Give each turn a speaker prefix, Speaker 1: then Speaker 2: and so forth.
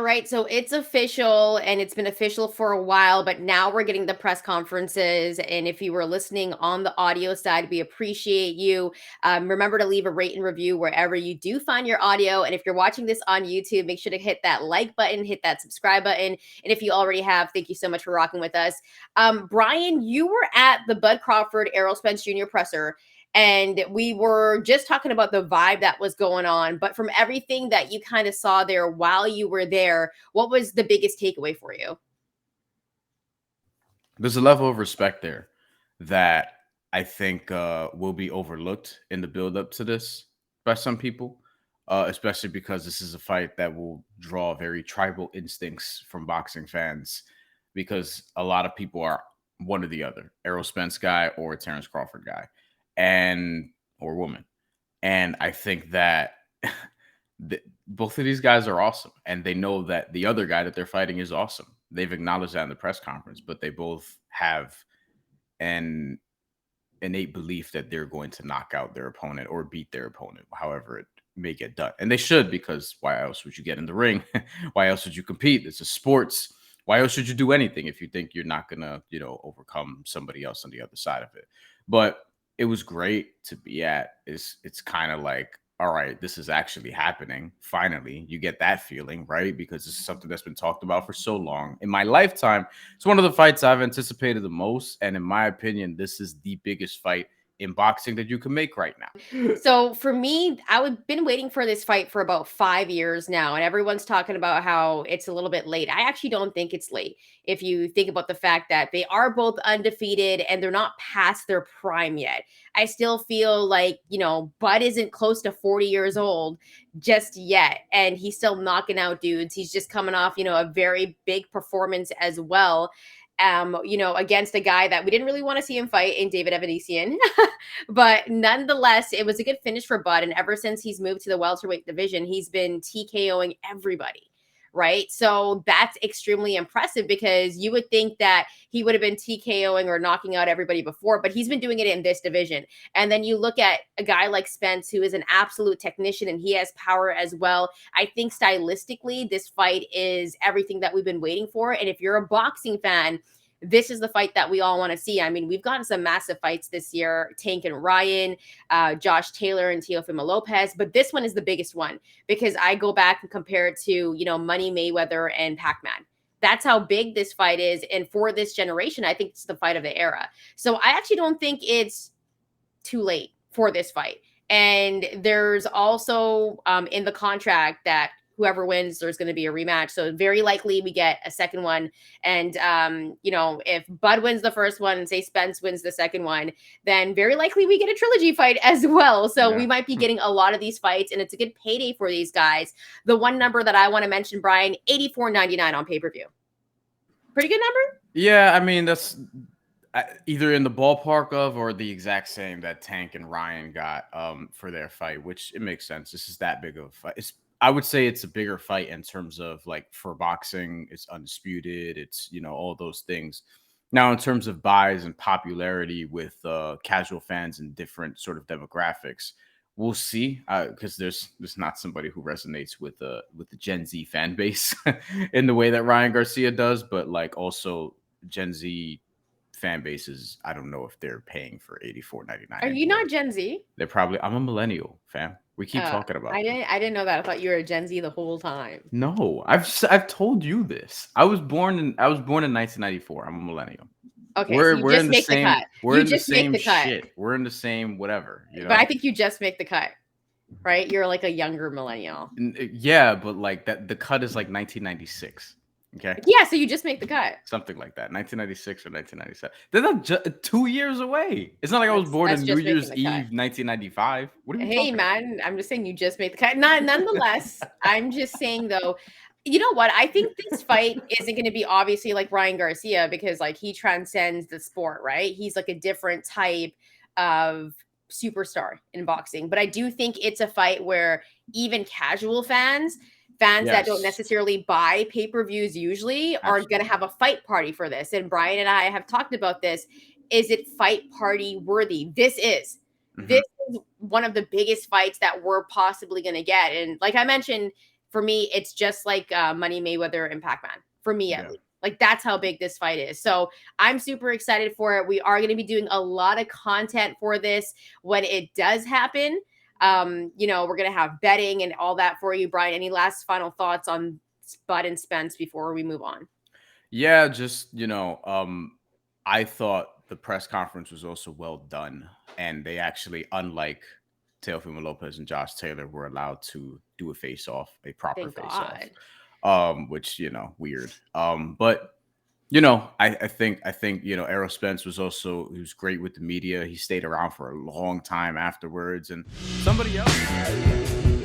Speaker 1: All right, so it's official and it's been official for a while, but now we're getting the press conferences. And if you were listening on the audio side, we appreciate you. Remember to leave a rate and review wherever you do find your audio. And if you're watching this on YouTube, make sure to hit that like button, hit that subscribe button. And if you already have, thank you so much for rocking with us. Bryan, you were at the Bud Crawford Errol Spence Jr. presser. And we were just talking about the vibe that was going on. But from everything that you kind of saw there while you were there, what was the biggest takeaway for you?
Speaker 2: There's a level of respect there that I think will be overlooked in the build up to this by some people, especially because this is a fight that will draw very tribal instincts from boxing fans because a lot of people are one or the other, Errol Spence guy or Terence Crawford guy, and or woman. And I think that both of these guys are awesome, and they know that the other guy that they're fighting is awesome. They've acknowledged that in the press conference, but they both have an innate belief that they're going to knock out their opponent or beat their opponent, however it may get done. And they should, because why else would you get in the ring? Why else would you compete? It's a sports. Why else should you do anything if you think you're not gonna, overcome somebody else on the other side of it? But it was great to be at. It's kind of like, all right, this is actually happening. Finally, you get that feeling, right? Because this is something that's been talked about for so long. In my lifetime, it's one of the fights I've anticipated the most. And in my opinion, this is the biggest fight in boxing that you can make right now.
Speaker 1: So for me, I've been waiting for this fight for about 5 years now, and everyone's talking about how it's a little bit late. I actually don't think it's late. If you think about the fact that they are both undefeated and they're not past their prime yet, I still feel like, Bud isn't close to 40 years old just yet, and he's still knocking out dudes. He's just coming off, a very big performance as well. Against a guy that we didn't really want to see him fight in David Evanesian. But nonetheless, it was a good finish for Bud. And ever since he's moved to the welterweight division, he's been TKOing everybody. Right. So that's extremely impressive because you would think that he would have been TKOing or knocking out everybody before, but he's been doing it in this division. And then you look at a guy like Spence, who is an absolute technician and he has power as well. I think stylistically, this fight is everything that we've been waiting for. And if you're a boxing fan, this is the fight that we all want to see. I mean, we've gotten some massive fights this year, Tank and Ryan, Josh Taylor and Teofimo Lopez, but this one is the biggest one because I go back and compare it to, Money Mayweather and Pac-Man. That's how big this fight is. And for this generation, I think it's the fight of the era. So I actually don't think it's too late for this fight. And there's also in the contract that whoever wins, there's going to be a rematch. So very likely we get a second one. And, if Bud wins the first one and say Spence wins the second one, then very likely we get a trilogy fight as well. So we might be getting a lot of these fights and it's a good payday for these guys. The one number that I want to mention, Bryan, $84.99 on pay-per-view. Pretty good number?
Speaker 2: Yeah, I mean, that's either in the ballpark of or the exact same that Tank and Ryan got for their fight, which it makes sense. This is that big of a fight. I would say it's a bigger fight in terms of like for boxing, it's undisputed. It's, all those things. Now, in terms of buys and popularity with casual fans and different sort of demographics, we'll see. Because there's not somebody who resonates with the Gen Z fan base in the way that Ryan Garcia does, but like also Gen Z fan bases, I don't know if they're paying for $84.99.
Speaker 1: Are you not Gen Z?
Speaker 2: They're probably. I'm a millennial, fam. We keep talking about.
Speaker 1: I didn't know that. I thought you were a Gen Z the whole time.
Speaker 2: No, I've told you this. I was born in 1994. I'm a millennial.
Speaker 1: Okay, so you just make the cut.
Speaker 2: We're in the same shit. We're in the same whatever.
Speaker 1: But I think you just make the cut, right? You're like a younger millennial.
Speaker 2: Yeah, but like that, the cut is like 1996. Okay.
Speaker 1: Yeah, so you just make the cut.
Speaker 2: Something like that. 1996 or 1997. They're not 2 years away. It's not like I was born on New Year's Eve, 1995. What are you talking
Speaker 1: man, about? I'm just saying you just made the cut. Nonetheless, I'm just saying though, you know what? I think this fight isn't going to be obviously like Ryan Garcia because like he transcends the sport, right? He's like a different type of superstar in boxing. But I do think it's a fight where even casual fans that don't necessarily buy pay-per-views usually are going to have a fight party for this. And Bryan and I have talked about this. Is it fight party worthy? This is. Mm-hmm. This is one of the biggest fights that we're possibly going to get. And like I mentioned, for me, it's just like Money Mayweather and Pac-Man. For me, at
Speaker 2: Yeah.
Speaker 1: least. Like that's how big this fight is. So I'm super excited for it. We are going to be doing a lot of content for this when it does happen. We're going to have betting and all that for you. Bryan, any last final thoughts on Bud and Spence before we move on?
Speaker 2: Yeah, just I thought the press conference was also well done, and they actually, unlike Teofimo Lopez and Josh Taylor, were allowed to do a face off, a proper
Speaker 1: Thank
Speaker 2: face off,
Speaker 1: God.
Speaker 2: which weird. But I think Errol Spence he was great with the media. He stayed around for a long time afterwards, and somebody else.